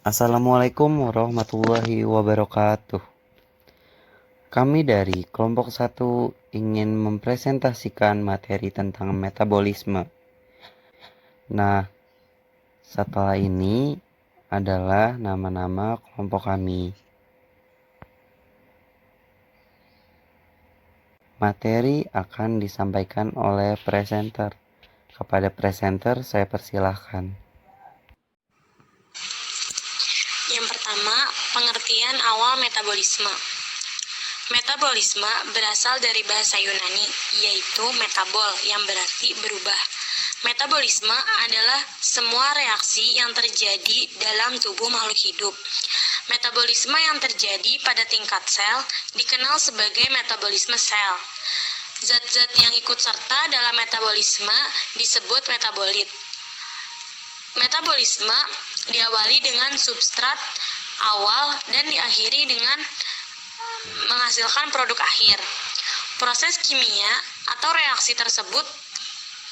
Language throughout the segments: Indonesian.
Assalamualaikum warahmatullahi wabarakatuh. Kami dari kelompok 1 ingin mempresentasikan materi tentang metabolisme. Nah, setelah ini adalah nama-nama kelompok kami. Materi akan disampaikan oleh presenter. Kepada presenter saya persilahkan. Yang pertama, pengertian awal metabolisme. Metabolisme berasal dari bahasa Yunani, yaitu metabol, yang berarti berubah. Metabolisme adalah semua reaksi yang terjadi dalam tubuh makhluk hidup. Metabolisme yang terjadi pada tingkat sel dikenal sebagai metabolisme sel. Zat-zat yang ikut serta dalam metabolisme disebut metabolit. Metabolisme diawali dengan substrat awal dan diakhiri dengan menghasilkan produk akhir. Proses kimia atau reaksi tersebut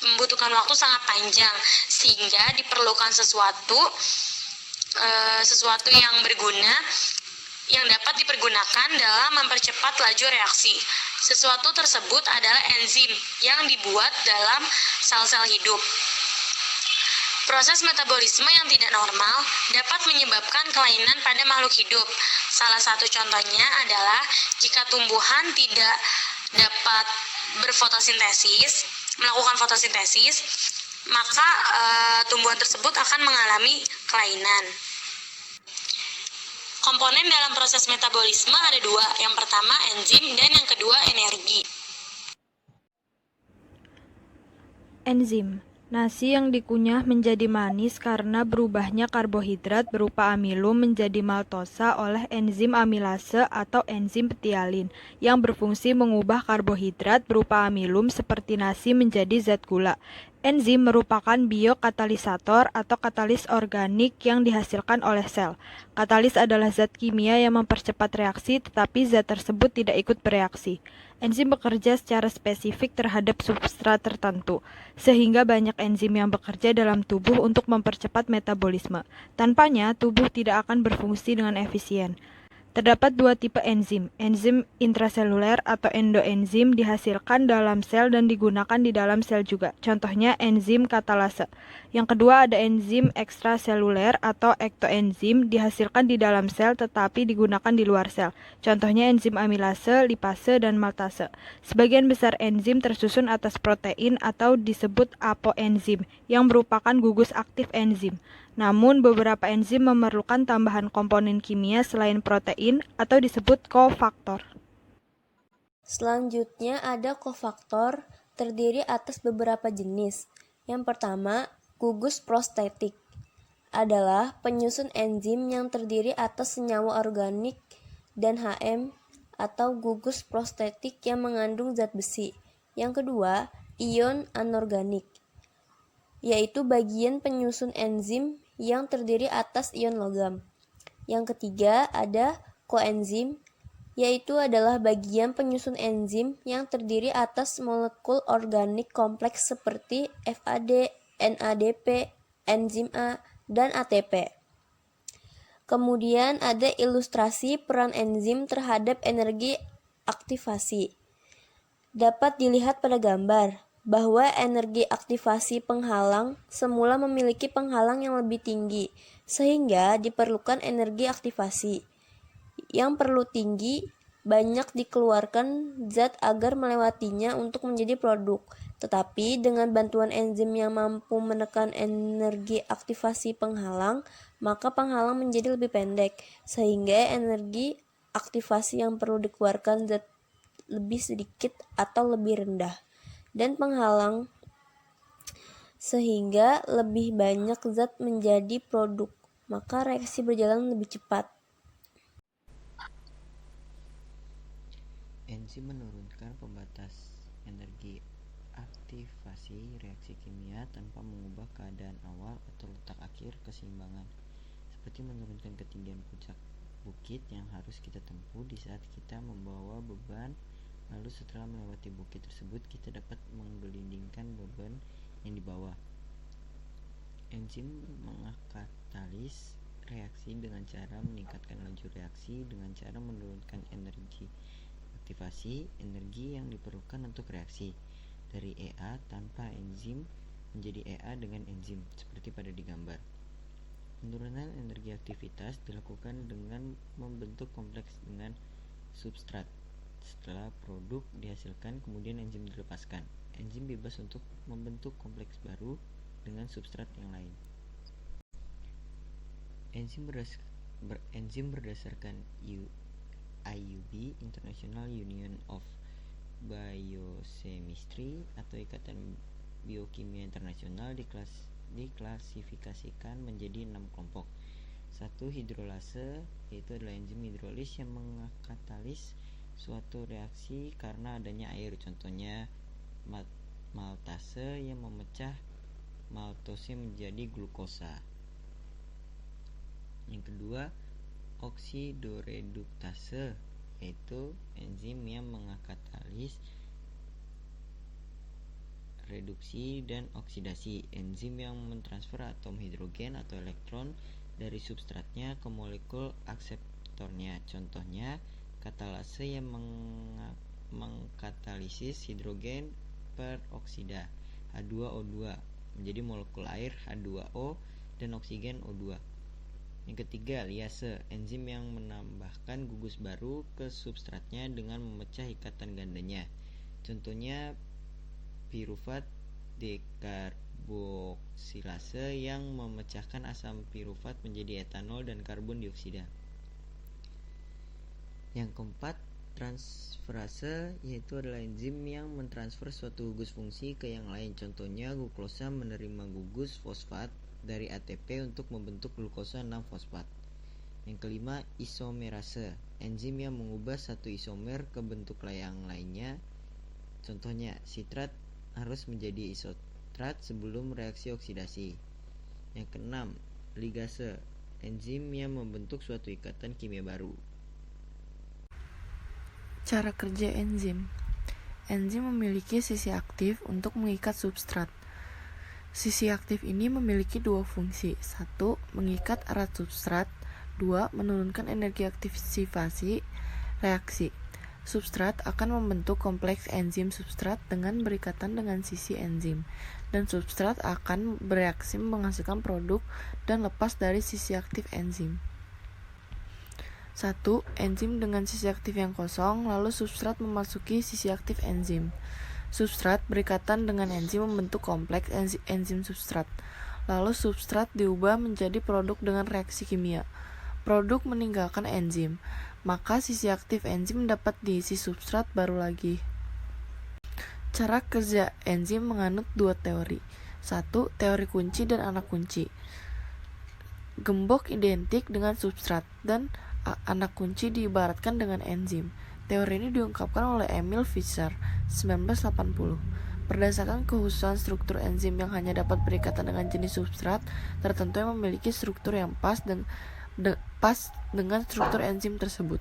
membutuhkan waktu sangat panjang sehingga diperlukan sesuatu yang berguna yang dapat dipergunakan dalam mempercepat laju reaksi. Sesuatu tersebut adalah enzim yang dibuat dalam sel-sel hidup. Proses metabolisme yang tidak normal dapat menyebabkan kelainan pada makhluk hidup. Salah satu contohnya adalah jika tumbuhan tidak dapat melakukan fotosintesis, maka tumbuhan tersebut akan mengalami kelainan. Komponen dalam proses metabolisme ada dua, yang pertama enzim dan yang kedua energi. Enzim. Nasi yang dikunyah menjadi manis karena berubahnya karbohidrat berupa amilum menjadi maltosa oleh enzim amilase atau enzim ptialin yang berfungsi mengubah karbohidrat berupa amilum seperti nasi menjadi zat gula. Enzim merupakan biokatalisator atau katalis organik yang dihasilkan oleh sel. Katalis adalah zat kimia yang mempercepat reaksi, tetapi zat tersebut tidak ikut bereaksi. Enzim bekerja secara spesifik terhadap substrat tertentu, sehingga banyak enzim yang bekerja dalam tubuh untuk mempercepat metabolisme. Tanpanya, tubuh tidak akan berfungsi dengan efisien. Terdapat dua tipe enzim. Enzim intraseluler atau endoenzim dihasilkan dalam sel dan digunakan di dalam sel juga. Contohnya enzim katalase. Yang kedua ada enzim ekstraseluler atau ektoenzim dihasilkan di dalam sel tetapi digunakan di luar sel. Contohnya enzim amilase, lipase, dan maltase. Sebagian besar enzim tersusun atas protein atau disebut apoenzim yang merupakan gugus aktif enzim. Namun, beberapa enzim memerlukan tambahan komponen kimia selain protein atau disebut kofaktor. Selanjutnya ada kofaktor, terdiri atas beberapa jenis. Yang pertama, gugus prostetik adalah penyusun enzim yang terdiri atas senyawa organik dan HM atau gugus prostetik yang mengandung zat besi. Yang kedua, ion anorganik, yaitu bagian penyusun enzim yang terdiri atas ion logam. Yang ketiga ada koenzim, yaitu adalah bagian penyusun enzim yang terdiri atas molekul organik kompleks seperti FAD, NADP, enzim A, dan ATP. Kemudian ada ilustrasi peran enzim terhadap energi aktivasi. Dapat dilihat pada gambar bahwa energi aktivasi penghalang semula memiliki penghalang yang lebih tinggi, sehingga diperlukan energi aktivasi yang perlu tinggi banyak dikeluarkan zat agar melewatinya untuk menjadi produk. Tetapi dengan bantuan enzim yang mampu menekan energi aktivasi penghalang, maka penghalang menjadi lebih pendek, sehingga energi aktivasi yang perlu dikeluarkan zat lebih sedikit atau lebih rendah, dan penghalang sehingga lebih banyak zat menjadi produk, maka reaksi berjalan lebih cepat. Enzim menurunkan pembatas energi aktivasi reaksi kimia tanpa mengubah keadaan awal atau letak akhir keseimbangan, seperti menurunkan ketinggian puncak bukit yang harus kita tempuh di saat kita membawa beban. Lalu setelah melewati bukit tersebut, kita dapat menggelindingkan beban yang dibawa. Enzim mengkatalis reaksi dengan cara meningkatkan laju reaksi dengan cara menurunkan energi aktivasi, energi yang diperlukan untuk reaksi dari EA tanpa enzim menjadi EA dengan enzim, seperti pada di gambar. Penurunan energi aktivitas dilakukan dengan membentuk kompleks dengan substrat. Setelah produk dihasilkan, kemudian enzim dilepaskan. Enzim bebas untuk membentuk kompleks baru dengan substrat yang lain. Enzim berdasarkan IUB, International Union of Biochemistry atau Ikatan Biokimia Internasional diklasifikasikan menjadi 6 kelompok. 1. Hidrolase, yaitu adalah enzim hidrolis yang mengkatalis suatu reaksi karena adanya air, contohnya maltase yang memecah maltose menjadi glukosa. Yang kedua, oksidoreduktase, yaitu enzim yang mengkatalis reduksi dan oksidasi, enzim yang mentransfer atom hidrogen atau elektron dari substratnya ke molekul akseptornya, contohnya katalase yang mengkatalisis hidrogen peroksida H2O2 menjadi molekul air H2O dan oksigen O2. Yang ketiga, liase, enzim yang menambahkan gugus baru ke substratnya dengan memecah ikatan gandanya, contohnya pirufat dekarboksilase yang memecahkan asam pirufat menjadi etanol dan karbon dioksida. Yang keempat, transferase, yaitu adalah enzim yang mentransfer suatu gugus fungsi ke yang lain, contohnya glukosa menerima gugus fosfat dari ATP untuk membentuk glukosa 6-fosfat. Yang kelima, isomerase, enzim yang mengubah satu isomer ke bentuk yang lainnya, contohnya sitrat harus menjadi isotrat sebelum reaksi oksidasi. Yang keenam, ligase, enzim yang membentuk suatu ikatan kimia baru. Cara kerja enzim. Enzim memiliki sisi aktif untuk mengikat substrat. Sisi aktif ini memiliki dua fungsi. 1. Mengikat erat substrat. 2. Menurunkan energi aktivasi reaksi. Substrat akan membentuk kompleks enzim substrat dengan berikatan dengan sisi enzim, dan substrat akan bereaksi menghasilkan produk dan lepas dari sisi aktif enzim. 1. Enzim dengan sisi aktif yang kosong, lalu substrat memasuki sisi aktif enzim. Substrat berikatan dengan enzim membentuk kompleks enzim substrat. Lalu substrat diubah menjadi produk dengan reaksi kimia. Produk meninggalkan enzim, maka sisi aktif enzim dapat diisi substrat baru lagi. Cara kerja enzim menganut dua teori. 1. Teori kunci dan anak kunci. Gembok identik dengan substrat dan anak kunci diibaratkan dengan enzim. Teori ini diungkapkan oleh Emil Fischer 1980. Berdasarkan kekhususan struktur enzim yang hanya dapat berikatan dengan jenis substrat tertentu yang memiliki struktur yang pas dengan struktur enzim tersebut.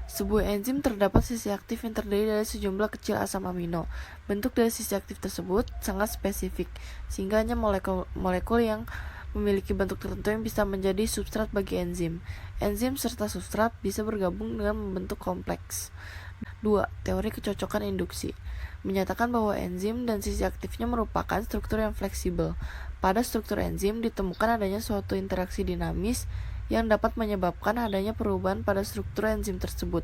Sebuah enzim terdapat sisi aktif yang terdiri dari sejumlah kecil asam amino. Bentuk dari sisi aktif tersebut sangat spesifik, sehingga hanya molekul yang memiliki bentuk tertentu yang bisa menjadi substrat bagi enzim. Enzim serta substrat bisa bergabung dengan membentuk kompleks. 2. Teori kecocokan induksi menyatakan bahwa enzim dan sisi aktifnya merupakan struktur yang fleksibel. Pada struktur enzim ditemukan adanya suatu interaksi dinamis yang dapat menyebabkan adanya perubahan pada struktur enzim tersebut.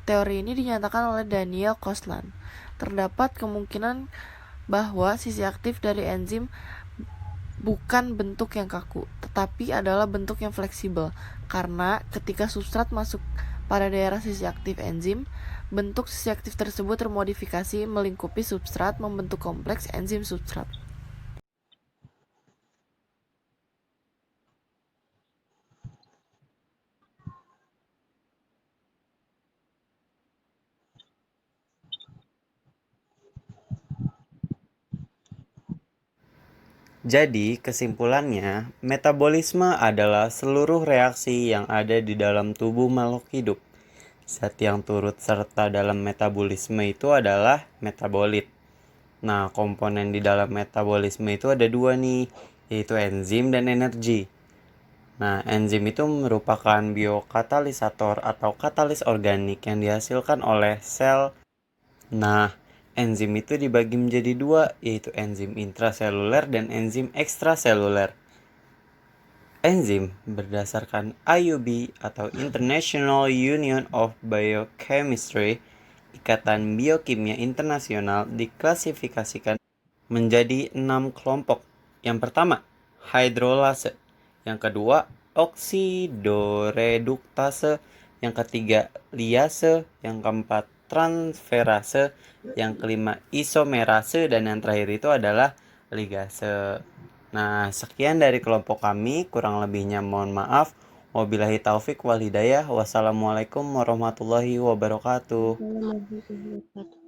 Teori ini dinyatakan oleh Daniel Kostland. Terdapat kemungkinan bahwa sisi aktif dari enzim bukan bentuk yang kaku, tetapi adalah bentuk yang fleksibel, karena ketika substrat masuk pada daerah sisi aktif enzim, bentuk sisi aktif tersebut termodifikasi melingkupi substrat membentuk kompleks enzim substrat. Jadi, kesimpulannya, metabolisme adalah seluruh reaksi yang ada di dalam tubuh makhluk hidup. Zat yang turut serta dalam metabolisme itu adalah metabolit. Nah, komponen di dalam metabolisme itu ada dua nih, yaitu enzim dan energi. Nah, enzim itu merupakan biokatalisator atau katalis organik yang dihasilkan oleh sel. Nah, enzim itu dibagi menjadi dua, yaitu enzim intraseluler dan enzim ekstraseluler. Enzim berdasarkan IUB atau International Union of Biochemistry, Ikatan Biokimia Internasional, diklasifikasikan menjadi 6 kelompok. Yang pertama, hidrolase. Yang kedua, oksidoreduktase. Yang ketiga, liase. Yang keempat, transferase. Yang kelima, isomerase. Dan yang terakhir itu adalah ligase. Nah, sekian dari kelompok kami. Kurang lebihnya mohon maaf. Wabillahi taufik wal hidayah. Wassalamualaikum warahmatullahi wabarakatuh. Assalamualaikum warahmatullahi wabarakatuh.